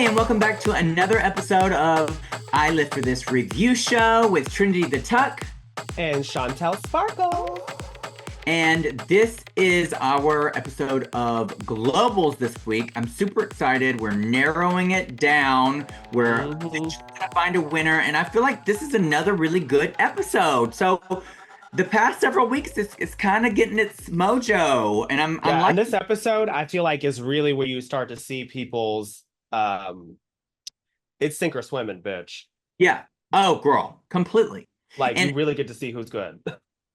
and welcome back to another episode of I Live for This review show with Trinity the Tuck. And Chantel Sparkle. And this is our episode of Globals this week. I'm super excited. We're narrowing it down. We're going to find a winner. And I feel like this is another really good episode. So the past several weeks, it's kind of getting its mojo. And I'm like, and this episode, I feel like is really where you start to see people's, it's sink or swimming, bitch. yeah. Oh, girl, completely. Like, And you really get to see who's good.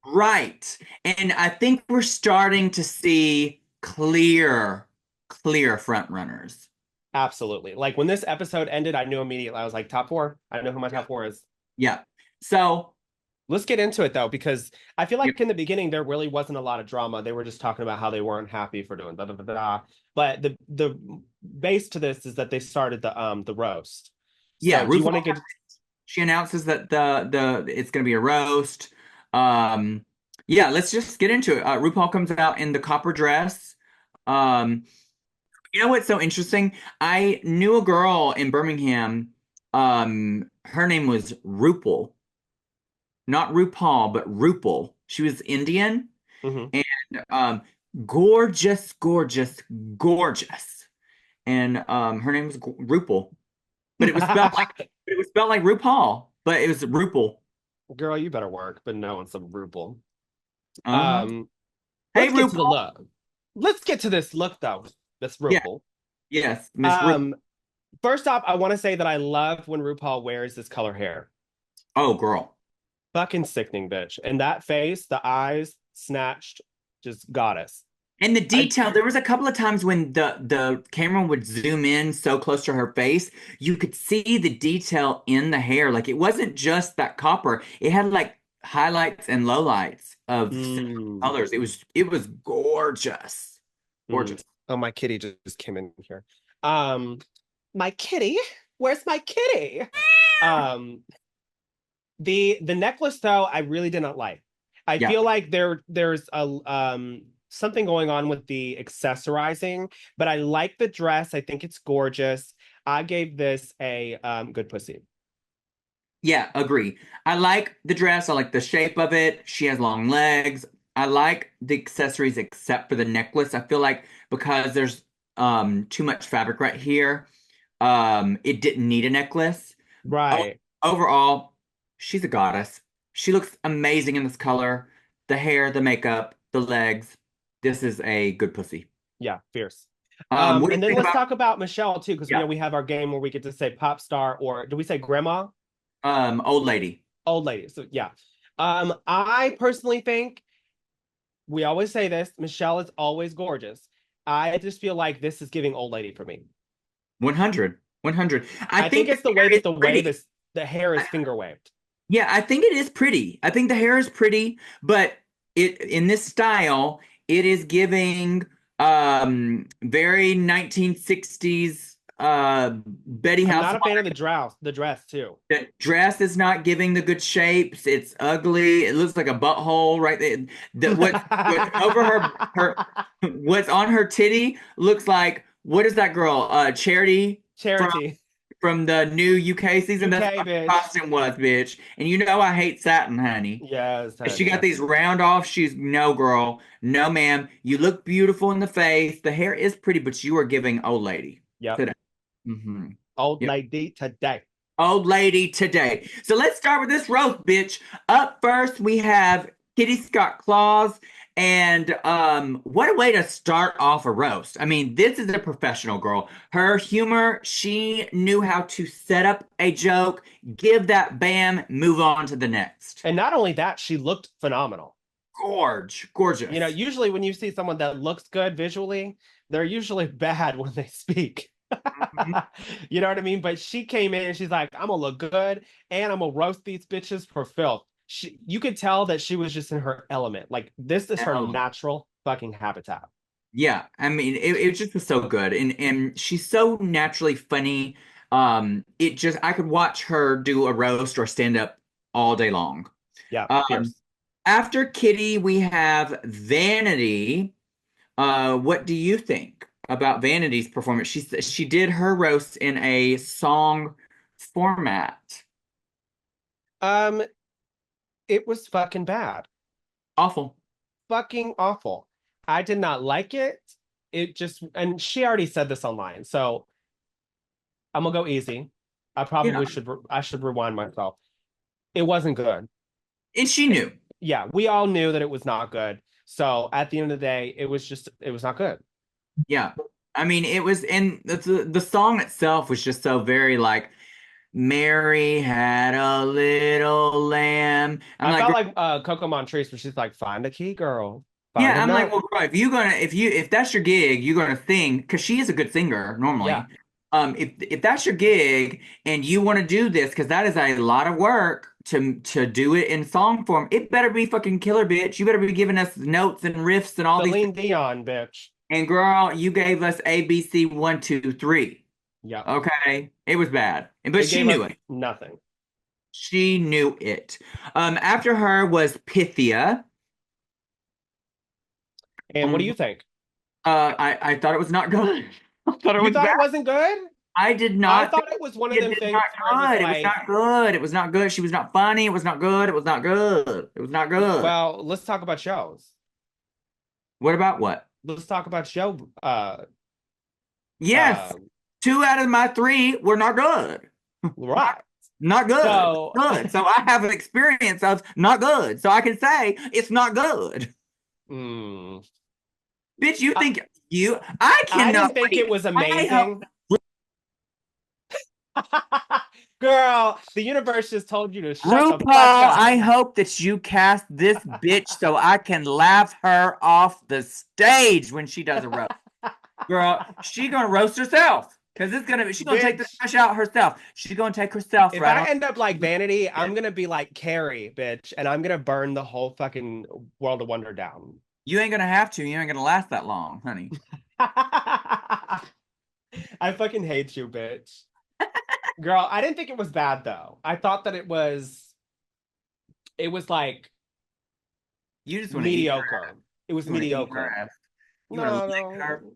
right. And I think we're starting to see clear front runners. Absolutely. Like, when this episode ended, I knew immediately. I was like, top four. I know who my top four is. Yeah. So let's get into it, though, because I feel like in the beginning, there really wasn't a lot of drama. They were just talking about how they weren't happy for doing da da da da. But the base to this is that they started the roast. yeah, So do you want to get... she announces that the it's going to be a roast. Yeah, let's just get into it. RuPaul comes out in the copper dress. You know what's so interesting? I knew a girl in Birmingham. Her name was Rupal, not RuPaul, but Rupal. She was Indian and gorgeous, gorgeous, gorgeous. And her name was Rupal, but it was spelled like RuPaul, but it was Rupal. Girl, you better work, but knowing some RuPaul. Hey, Let's get to the RuPaul. look. Let's get to this look, though. This RuPaul. Yes, Miss RuPaul. First off, I want to say that I love when RuPaul wears this color hair. Oh, girl. Fucking sickening, bitch. And that face, the eyes, snatched, just goddess. And the detail, there was a couple of times when the camera would zoom in so close to her face, you could see the detail in the hair. Like, it wasn't just that copper. It had like highlights and lowlights of colors. It was gorgeous. Gorgeous. Oh, my kitty just came in here. My kitty? Where's my kitty? The necklace, though, I really did not like. I feel like there's a something going on with the accessorizing, but I like the dress. I think it's gorgeous. I gave this a good pussy. Yeah, agree. I like the dress. I like the shape of it. She has long legs. I like the accessories except for the necklace. I feel like because there's too much fabric right here, it didn't need a necklace. Right. Overall, she's a goddess. She looks amazing in this color. The hair, the makeup, the legs. This is a good pussy. Yeah, fierce. What do And you then think let's talk about Michelle too, because Yeah. we have our game where we get to say pop star, or do we say grandma? Old lady. Old lady. So yeah. I personally think we always say this, Michelle is always gorgeous. I just feel like this is giving old lady for me. 100. 100. I think it's the way that the hair is finger waved. Yeah, I think it is pretty. I think the hair is pretty, but it in this style, it is giving very 1960s Betty House. I'm not a fan of the dress too. The dress is not giving the good shapes. It's ugly. It looks like a butthole right there. What's over her what's on her titty looks like, what is that girl? Charity. From the new UK season. That's what her costume was, bitch. And you know I hate satin, honey. Yes, honey. She got these round off shoes. No, girl. No, ma'am. You look beautiful in the face. The hair is pretty, but you are giving old lady. Yeah. Today. Old lady today. Old lady today. So let's start with this roast, bitch. Up first, we have Kitty Scott Claus. And what a way to start off a roast. I mean, this is a professional girl. Her humor, she knew how to set up a joke, give that bam, move on to the next. And not only that, she looked phenomenal. Gorgeous. You know, usually when you see someone that looks good visually, they're usually bad when they speak. You know what I mean? But she came in and she's like, I'm gonna look good and I'm gonna roast these bitches for filth. You could tell that she was just in her element. Like, this is her natural fucking habitat. Yeah, I mean, it just was so good, and she's so naturally funny. I could watch her do a roast or stand up all day long. Yeah. After Kitty, we have Vanity. What do you think? about Vanity's performance. She did her roast in a song format. Um, it was fucking bad. Awful. Fucking awful. I did not like it. It just, and she already said this online, so I'm gonna go easy. Yeah. I should rewind myself. It wasn't good. And she knew. Yeah, we all knew that it was not good. So at the end of the day, it was not good. Yeah. I mean, it was, and the song itself was just so very like, Mary had a little lamb. I'm I like, felt girl, like Coco Montrese, where she's like, "Find a key, girl. Find a yeah, I'm like, nut." well, girl, if that's your gig, you're gonna sing because she is a good singer Yeah, normally. If that's your gig and you want to do this, because that is a lot of work to do it in song form, it better be fucking killer, bitch. You better be giving us notes and riffs and all these. Celine Dion, bitch. And girl, you gave us ABC 1, 2, 3. Yeah, Okay, it was bad, but it she gave knew us it. nothing. She knew it. After her was Pythia. And what do you Um, think? I thought it was not good. I thought it You was thought bad. it wasn't good? I did I not think thought it was one of it them did things not where it was good. It was like, not good. It was not good. She was not funny. It was not good. It was not good. It was not good. well, let's talk about shows. What about what? Let's talk about show. Yes, Uh, 2 out of my 3 were not good. Not, right. not good. So, Good. So I have an experience of not good. So I can say it's not good. mm, Bitch, you I, think I I cannot didn't think it wait. was I hope amazing. Girl, the universe just told you to shut the fuck RuPaul, up. I hope that you cast this bitch so I can laugh her off the stage when she does a roast. Girl, she gonna roast herself. Cause she's gonna take the Bitch, trash out herself. She's gonna take herself if right I on. end up like Vanity, I'm gonna be like Carrie, bitch, and I'm gonna burn the whole fucking world of wonder down. You ain't gonna have to. You ain't gonna last that long, honey. I fucking hate you, bitch. Girl, I didn't think it was bad though. I thought that it was like You just wanna eat her. mediocre. It was You wanna eat her mediocre. ass. You wanna No, lick her. no.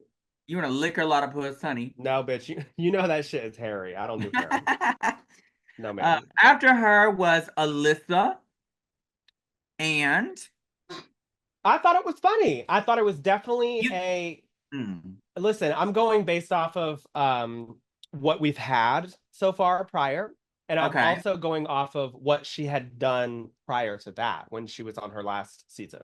You wanna lick her a lot of puss, honey. No, bitch. You know that shit is hairy. I don't do hair. No, ma'am. After her was Alyssa and I thought it was funny. I thought it was definitely you. a Mm, listen, I'm going based off of what we've had so far prior. And I'm okay. also going off of what she had done prior to that when she was on her last season.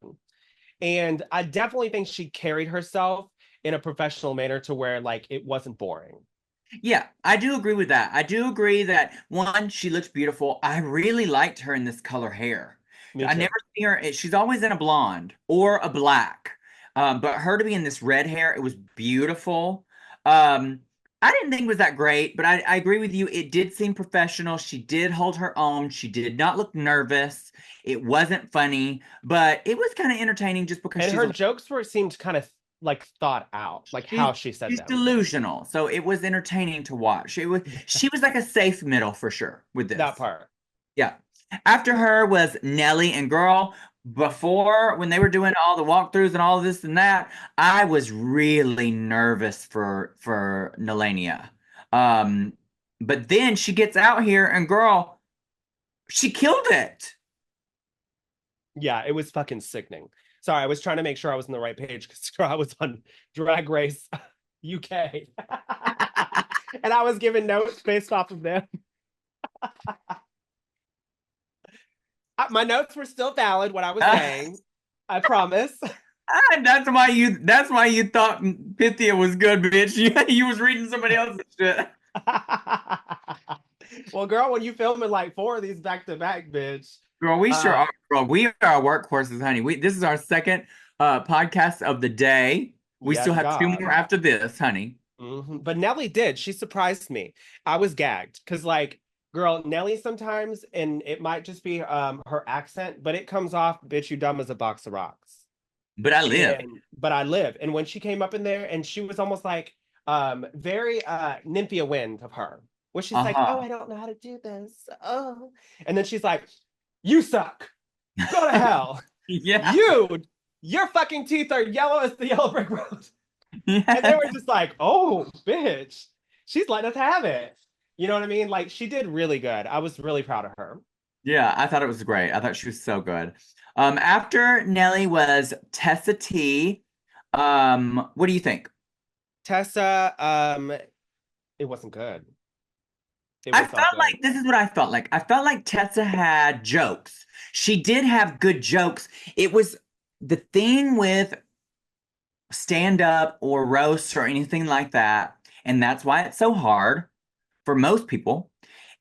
And I definitely think she carried herself in a professional manner to where like it wasn't boring. Yeah, I do agree with that. I do agree that one, she looks beautiful. I really liked her in this color hair. Me I never too. see her. She's always in a blonde or a black. But her to be in this red hair, it was beautiful. Um, I didn't think it was that great, but I agree with you. It did seem professional. She did hold her own. She did not look nervous. It wasn't funny, but it was kind of entertaining just because And her jokes were seemed kind of like thought out, like she's how she said she's them. delusional. So it was entertaining to watch. She was like a safe middle for sure with That this. part. Yeah. After her was Nelly and girl. Before when they were doing all the walkthroughs and all this and that, I was really nervous for Nelania. Um, but then she gets out here and girl, she killed it. Yeah, it was fucking sickening. Sorry, I was trying to make sure I was on the right page because I was on Drag Race UK. And I was giving notes based off of them. My notes were still valid, what I was saying. I promise. And that's why you thought Pythia was good, bitch. You was reading somebody else's shit. Well, girl, when you filming like 4 of these back to back, bitch. Girl, we sure Uh, are. Girl, we are workhorses, honey. This is our second podcast of the day. We still yes, have 2 more God. after this, honey. But Nelly did. She surprised me. I was gagged because, like, girl, Nelly sometimes, and it might just be her accent, but it comes off, bitch, you dumb as a box of rocks. But I live. And but I live. And when she came up in there, and she was almost like very Nymphia Wind of her, where she's like, "Oh, Uh-huh. I don't know how to do this. Oh," and then she's like, "You suck. Go to hell. Yeah. You, your fucking teeth are yellow as the yellow brick road." And they were Yes. just like, oh, bitch, she's letting us have it. You know what I mean? Like she did really good. I was really proud of her. Yeah, I thought it was great. I thought she was so good. After Nelly was Tessa T. What do you think? Tessa, it wasn't good. It I was not felt good. like this is what I felt like. I felt like Tessa had jokes. She did have good jokes. It was the thing with stand up or roast or anything like that, and that's why it's so hard for most people,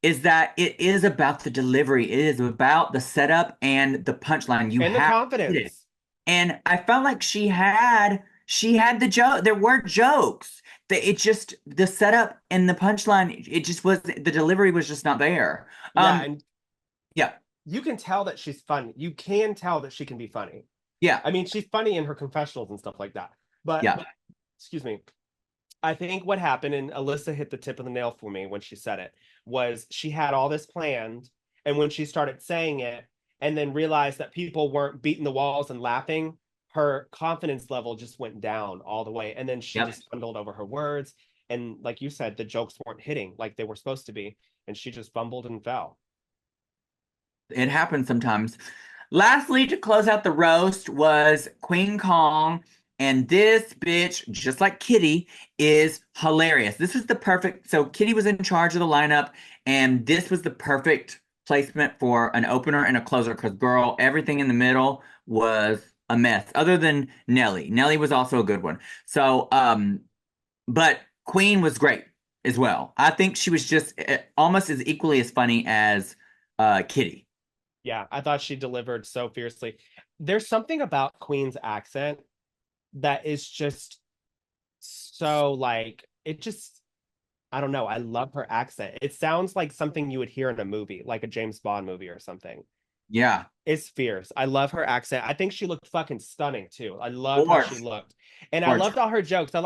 is that it is about the delivery. It is about the setup and the punchline. You And the have to hit it. confidence. And I felt like she had the joke. There were jokes. It just the setup and the punchline, it just was the delivery was just not there. Yeah, and Yeah, you can tell that she's funny. You can tell that she can be funny. yeah, I mean, she's funny in her confessionals and stuff like that. But yeah. excuse me, I think what happened, and Alyssa hit the tip of the nail for me when she said it, was she had all this planned, and when she started saying it, and then realized that people weren't beating the walls and laughing, her confidence level just went down all the way, and then she Yep. just stumbled over her words, and like you said, the jokes weren't hitting like they were supposed to be, and she just fumbled and fell. It happens sometimes. Lastly, to close out the roast was Queen Kong. And this bitch, just like Kitty, is hilarious. This is the perfect. So Kitty was in charge of the lineup, and this was the perfect placement for an opener and a closer. Because girl, everything in the middle was a mess. Other than Nelly, Nelly was also a good one. So, but Queen was great as well. I think she was just almost as equally as funny as Kitty. Yeah, I thought she delivered so fiercely. There's something about Queen's accent that is just so like it just I don't know. I love her accent. It sounds like something you would hear in a movie, like a James Bond movie or something. Yeah. It's fierce. I love her accent. I think she looked fucking stunning too. I loved how she Gorge. looked. And I Gorge. loved all her jokes. I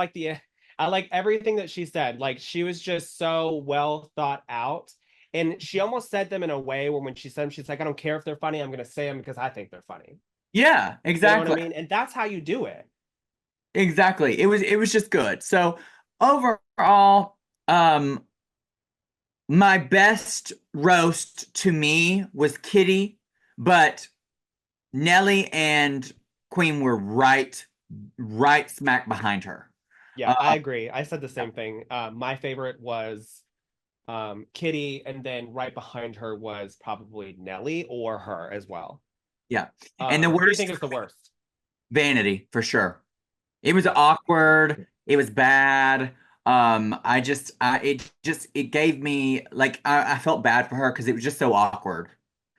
like everything that she said. Like she was just so well thought out. And she almost said them in a way where when she said them, she's like, I don't care if they're funny, I'm gonna say them because I think they're funny. Yeah, You know what I exactly. mean? And that's how you do it. Exactly. It was just good. So overall, my best roast to me was Kitty, but Nelly and Queen were right smack behind her. Yeah, Uh, I agree. I said the same thing. My favorite was Kitty, and then right behind her was probably Nelly or her as well. yeah. And the Who do you think worst, is the worst? Vanity for sure. It was Yeah, awkward. It was bad. It gave me like I felt bad for her because it was just so awkward.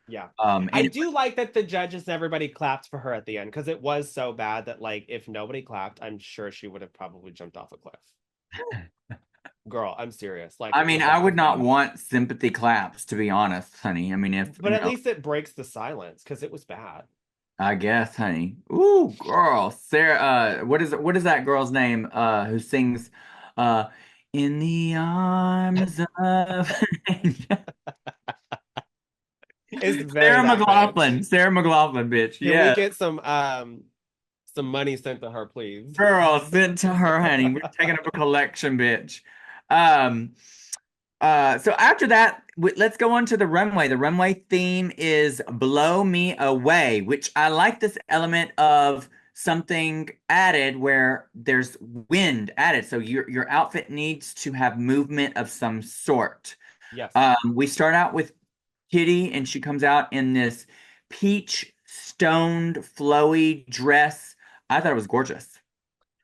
yeah. I And do like that the judges and everybody clapped for her at the end because it was so bad that like if nobody clapped, I'm sure she would have probably jumped off a cliff. Girl, I'm serious. Like I it mean, was I that would not bad. want sympathy claps, to be honest, honey. I mean, if But at least it breaks the silence because it was bad. I guess, honey. Ooh, girl, Sarah. What is that girl's name? Who sings, uh, "In the Arms of It's very Sarah that bitch. McLaughlin." Sarah McLaughlin, bitch. Can we Yeah, get some money sent to her, please? girl, sent to her, honey. We're taking up a collection, bitch. Um. So after that, let's go on to the runway. The runway theme is Blow Me Away, which I like this element of something added where there's wind added. So your outfit needs to have movement of some sort. Yes. We start out with Kitty, and she comes out in this peach stoned flowy dress. I thought it was gorgeous.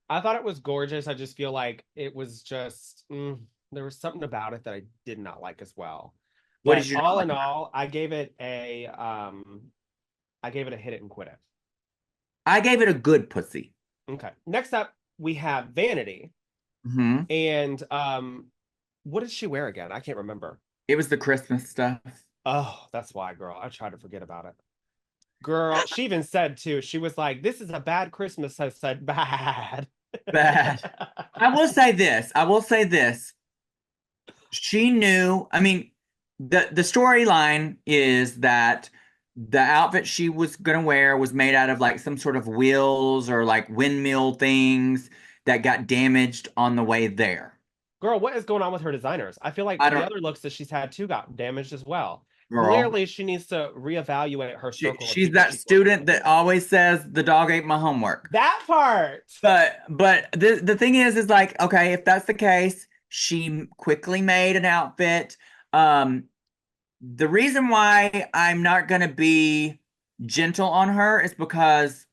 I thought it was gorgeous. I just feel like it was just there was something about it that I did not like as well. What But did you not all like in about it? all, I gave it a hit it and quit it. I gave it a good pussy. Okay. Next up, we have Vanity. Hmm. And what did she wear again? I can't remember. It was the Christmas stuff. Oh, that's why, girl. I tried to forget about it. Girl, she even said too, she was like, this is a bad Christmas. I said, bad. Bad. I will say this. I will say this. She knew, I mean, the storyline is that the outfit she was gonna wear was made out of like some sort of wheels or like windmill things that got damaged on the way there. Girl, what is going on with her designers? I feel like I the don't, other looks that she's had too got damaged as well. girl. Clearly, she needs to reevaluate her circle of She's people that she's working student with. that always says the dog ate my homework. That part. But the thing is like, okay, if that's the case, she quickly made an outfit. Um, the reason why I'm not gonna be gentle on her is because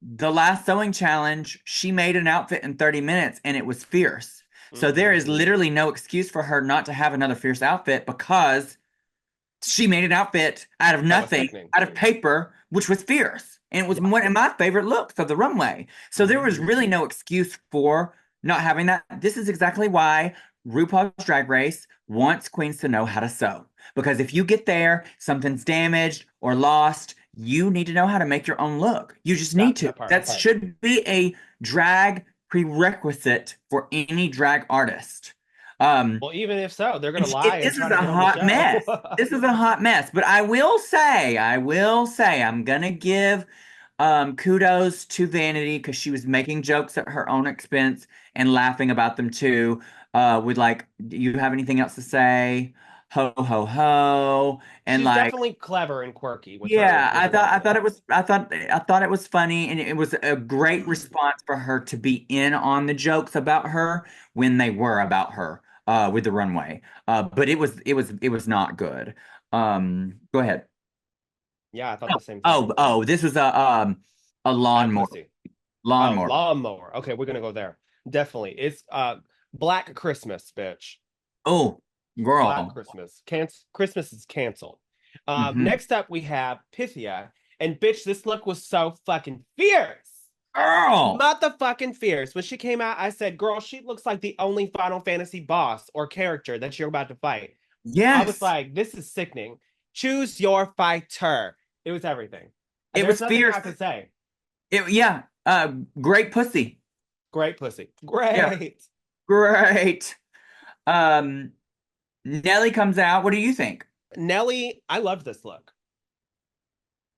the last sewing challenge, she made an outfit in 30 minutes and it was fierce. So there is Mm-hmm. literally no excuse for her not to have another fierce outfit because she made an outfit out of That was nothing, sickening. out of paper, which was fierce. And it was Yeah. one of my favorite looks of the runway. So there was Mm-hmm. really no excuse for not having that. This is exactly why RuPaul's Drag Race wants queens to know how to sew. Because if you get there, something's damaged or lost, you need to know how to make your own look. You just need to. That part. That should be a drag prerequisite for any drag artist. Um, Well, even if so, they're gonna lie and this try is to a get on the hot show. mess. This is a hot mess. But I'm gonna give kudos to Vanity because she was making jokes at her own expense and laughing about them too. With like, do you have anything else to say? Ho ho ho. And She's like, definitely clever and quirky with her yeah, visuality. I thought it was funny, and it was a great response for her to be in on the jokes about her when they were about her with the runway. But it was not good. Go ahead. Yeah, I thought the same thing. Oh, this was a Bad lawnmower. pussy. Oh, Lawnmower. lawnmower. Okay, we're gonna go there. Definitely. It's Black Christmas, bitch. Oh, Black girl. Christmas. Christmas is canceled. Hmm. Next up we have Pythia. And bitch, this look was so fucking fierce. Girl. Motherfucking fierce. When she came out, I said, girl, she looks like the only Final Fantasy boss or character that you're about to fight. I was Yes. like, this is sickening. Choose your fighter. It was everything. It There's was nothing fierce. I could say. Yeah. Great pussy. Great pussy. Yeah. Great. Great. Um, Nelly comes out. What do you think? Nelly, I loved this look.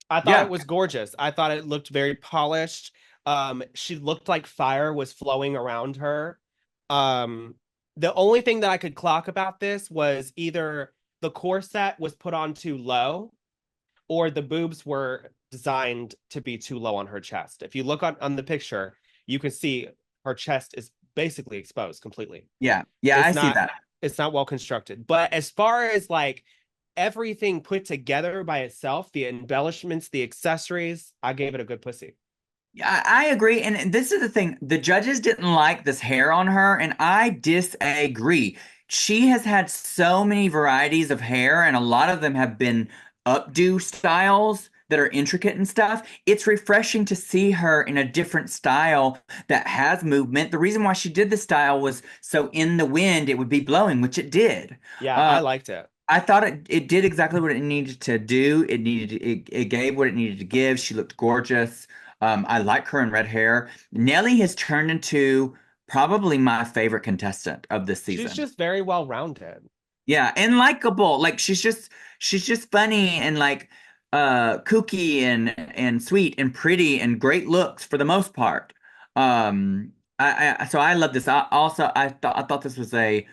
I thought Yeah. it was gorgeous. I thought it looked very polished. She looked like fire was flowing around her. Um, the only thing that I could clock about this was either the corset was put on too low or the boobs were designed to be too low on her chest. If you look on the picture, you can see her chest is basically exposed completely. Yeah. Yeah, I It's see not that. it's not well constructed. But as far as like everything put together by itself, the embellishments, the accessories, I gave it a good pussy. Yeah, I agree. And this is the thing. The judges didn't like this hair on her, and I disagree. She has had so many varieties of hair, and a lot of them have been updo styles that are intricate and stuff. It's refreshing to see her in a different style that has movement. The reason why she did the style was so in the wind it would be blowing, which it did. Yeah, Uh, I liked it. I thought it did exactly what it needed to do. It gave what it needed to give. She looked gorgeous. I like her in red hair. Nelly has turned into probably my favorite contestant of this She's season. just very well rounded. Yeah, and likable. Like she's just funny and like kooky and sweet and pretty and great looks for the most part. So I love this. I thought this was a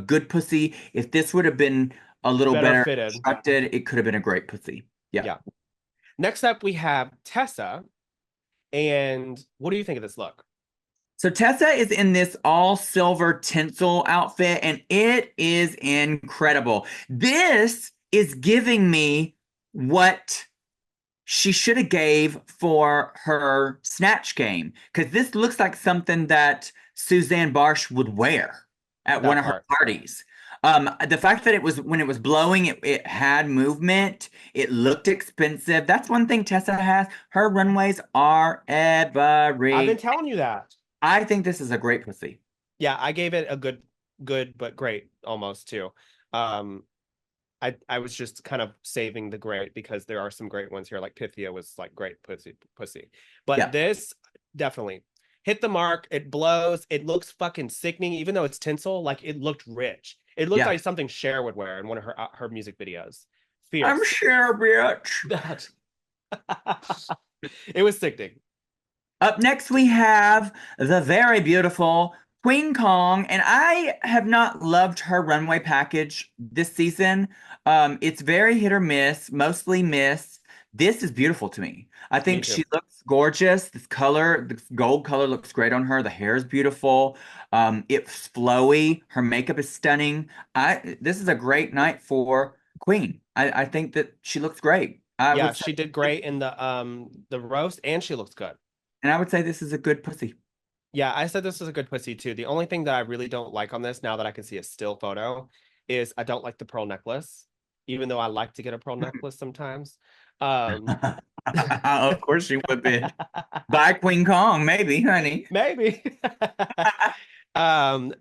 good pussy. If this would have been a little Better better fitted. constructed, it could have been a great pussy. Yeah. Yeah. Next up, we have Tessa. And what do you think of this look? So Tessa is in this all silver tinsel outfit, and it is incredible. This is giving me what she should have gave for her snatch game, because this looks like something that Suzanne Barsh would wear at one That of her part. parties. The fact that it was when it was blowing, it had movement. It looked expensive. That's one thing Tessa has. Her runways are I've been every. telling you that. I think this is a great pussy. Yeah, I gave it a good but great almost too. Um, I was just kind of saving the great because there are some great ones here. Like Pythia was like great pussy. But Yeah, this definitely hit the mark. It blows. It looks fucking sickening, even though it's tinsel. Like it looked rich. It looked yeah. like something Cher would wear in one of her music videos. I'm Fierce. sure, bitch. That it was sickening. Up next, we have the very beautiful Queen Kong, and I have not loved her runway package this season. It's very hit or miss, mostly miss. This is beautiful to me. I Me think too. she looks gorgeous. This color, this gold color looks great on her. The hair is beautiful. It's flowy. Her makeup is stunning. This is a great night for Queen. I think that she looks great. I Yeah, would say, she did great in the roast, and she looks good. and I would say this is a good pussy. Yeah, I said this was a good pussy too. The only thing that I really don't like on this, now that I can see a still photo, is I don't like the pearl necklace, even though I like to get a pearl necklace sometimes. Um, Of course you would, bitch. By Queen Kong, maybe, honey. maybe.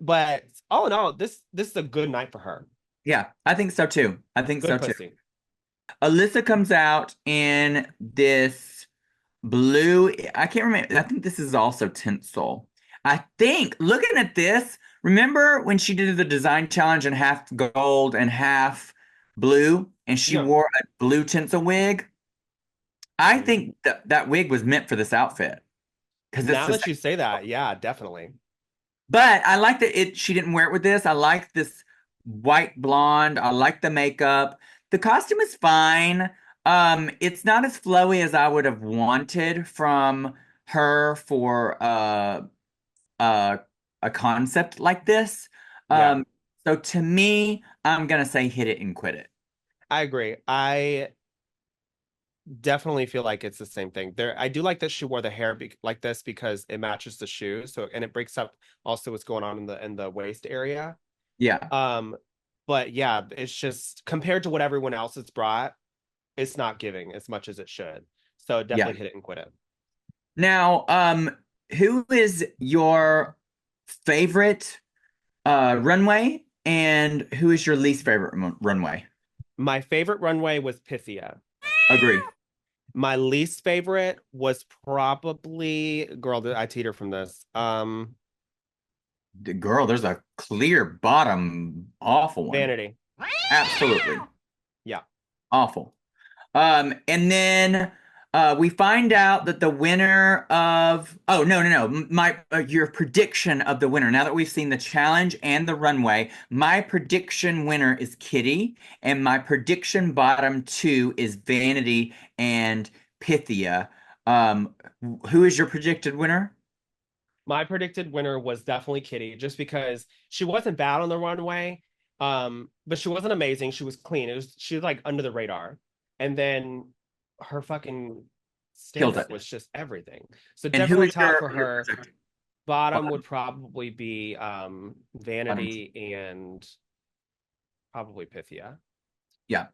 But all in all, this is a good night for her. Yeah, I think so too. I think Good so too. pussy. Alyssa comes out in this blue. I can't remember. I think this is also tinsel. I think looking at this, remember when she did the design challenge in half gold and half blue, and she Yeah. wore a blue tinsel wig? I Mhm. think that wig was meant for this outfit because it's Now the that same. you say that, yeah, definitely. But I like that it she didn't wear it with this. I like this white blonde. I like the makeup. The costume is fine. It's not as flowy as I would have wanted from her for uh a concept like this. Yeah, So to me, I'm gonna say hit it and quit it. I agree. I definitely feel like it's the same thing. There, I do like that she wore the hair like this because it matches the shoes. So, and it breaks up also what's going on in the waist area. Yeah, Um, but yeah, it's just compared to what everyone else has brought, it's not giving as much as it should. So yeah. definitely hit it and quit it. Now, who is your favorite runway and who is your least favorite runway? My favorite runway was Pythia. Agree. My least favorite was probably girl. I teeter from this. Girl, there's a clear bottom awful one. Vanity. Absolutely Yeah. awful. And then we find out that the winner of oh no my your prediction of the winner. Now that we've seen the challenge and the runway, my prediction winner is Kitty, and my prediction bottom two is Vanity and Pythia. Um, who is your predicted winner? My predicted winner was definitely Kitty, just because she wasn't bad on the runway, but she wasn't amazing. She was clean. She was like under the radar, and then her fucking Killed stance it. was just everything. So And who definitely is top for your her. projected Bottom bottom? would probably be Bottom. Vanity and probably Pythia. Yeah.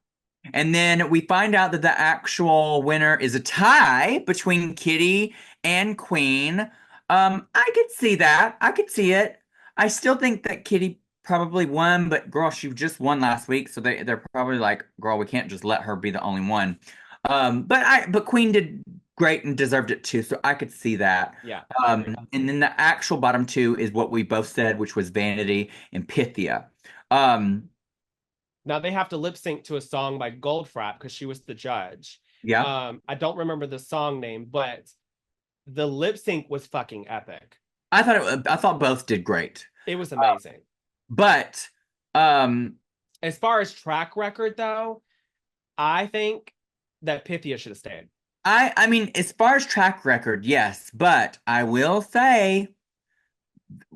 And then we find out that the actual winner is a tie between Kitty and Queen. I could see that. I could see it. I still think that Kitty probably won, but girl, she just won last week, so they're probably like, girl, we can't just let her be the only one. But Queen did great and deserved it too, so I could see that. Yeah, I agree. And then the actual bottom two is what we both said, which was Vanity and Pythia. Um, Now they have to lip sync to a song by Goldfrapp because she was the judge. yeah. I don't remember the song name, but the lip sync was fucking epic. I thought both did great. It was Uh, amazing. but um As far as track record, though, I think that Pythia should have stayed. I mean as far as track record, yes, but I will say,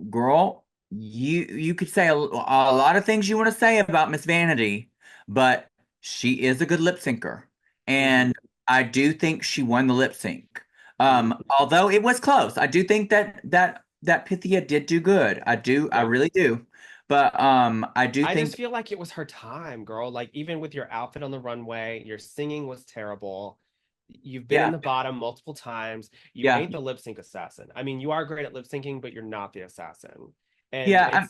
girl, you could say a lot of things you want to say about Miss Vanity, but she is a good lip syncer. Hmm. And I do think she won the lip sync. Hmm. Although it was close. I do think that Pythia did do good. I Yeah. really do. But I do I just think feel like it was her time, girl. Like, even with your outfit on the runway, your singing was terrible. You've been in yeah, the bottom multiple times. You yeah. ain't the lip sync assassin. I mean, you are great at lip syncing, but you're not the assassin. And Yeah,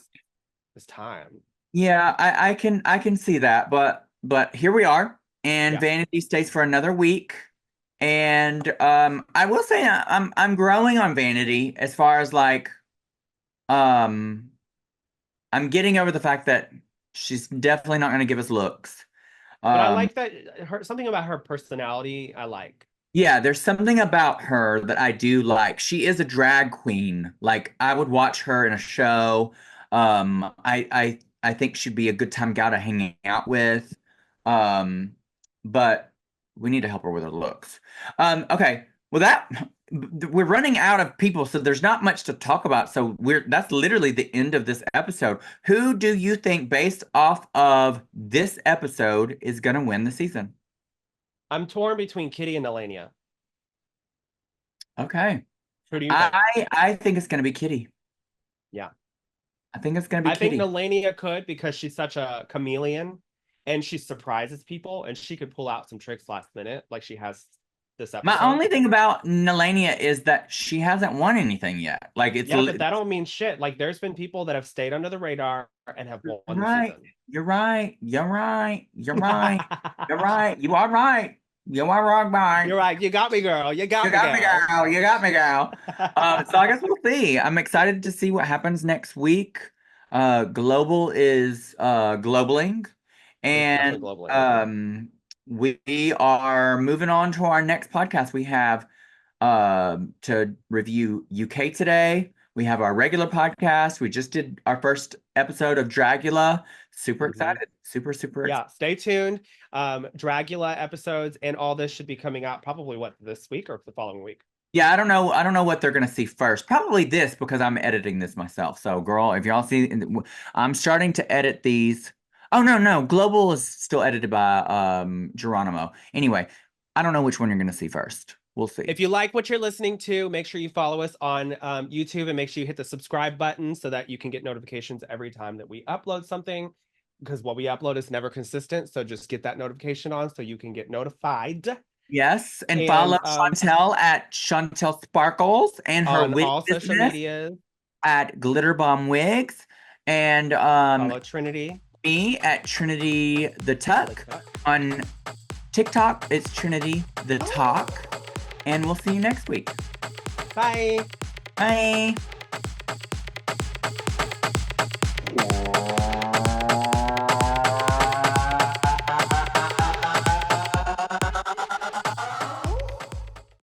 it's time. yeah, I can see that, but here we are, and Yeah. Vanity stays for another week, and I will say I'm growing on Vanity as far as like um I'm getting over the fact that she's definitely not going to give us looks. But I Um, like that her something about her personality I like. Yeah, there's something about her that I do like. She is a drag queen. Like I would watch her in a show. I think she'd be a good time gal to hang out with. Um, but we need to help her with her looks. Okay. Well, we're running out of people, so there's not much to talk about. So that's literally the end of this episode. Who do you think, based off of this episode, is gonna win the season? I'm torn between Kitty and Elenia. Okay. Who do you think? I think it's gonna be Kitty. Yeah. I think it's gonna be I think Kitty. Nelania could because she's such a chameleon and she surprises people and she could pull out some tricks last minute like she has this My episode. only thing about Nelania is that she hasn't won anything yet. Like Yeah, but that don't mean shit. Like there's been people that have stayed under the radar and have won the right. season. You're right. You're right. You're right. You're right. You are right. You are wrong, bye. You're right. You got me, girl. You You got me, got me, girl. girl. You got me, girl. So I guess we'll see. I'm excited to see what happens next week. Global is globaling, It's definitely and globally. we are moving on to our next podcast. We have to review UK today. We have our regular podcast. We just did our first episode of Dragula. Super Hmm. excited. Super, super excited. Yeah, stay tuned. Dragula episodes and all this should be coming out probably what this week or the following week. Yeah, I don't know. I don't know what they're gonna see first. Probably this because I'm editing this myself. So, girl, if y'all see, I'm starting to edit these. Oh no, no, Global is still edited by Geronimo. Anyway, I don't know which one you're gonna see first. We'll see. If you like what you're listening to, make sure you follow us on YouTube and make sure you hit the subscribe button so that you can get notifications every time that we upload something. Because what we upload is never consistent. So just get that notification on so you can get notified. Yes, and follow And Chantel at Chantel Sparkles and her on wig all social business medias, at Glitter Bomb Wigs, and follow Trinity. me at Trinity the Tuck. On TikTok, it's Trinity the Talk. And we'll see you next week. Bye. Bye.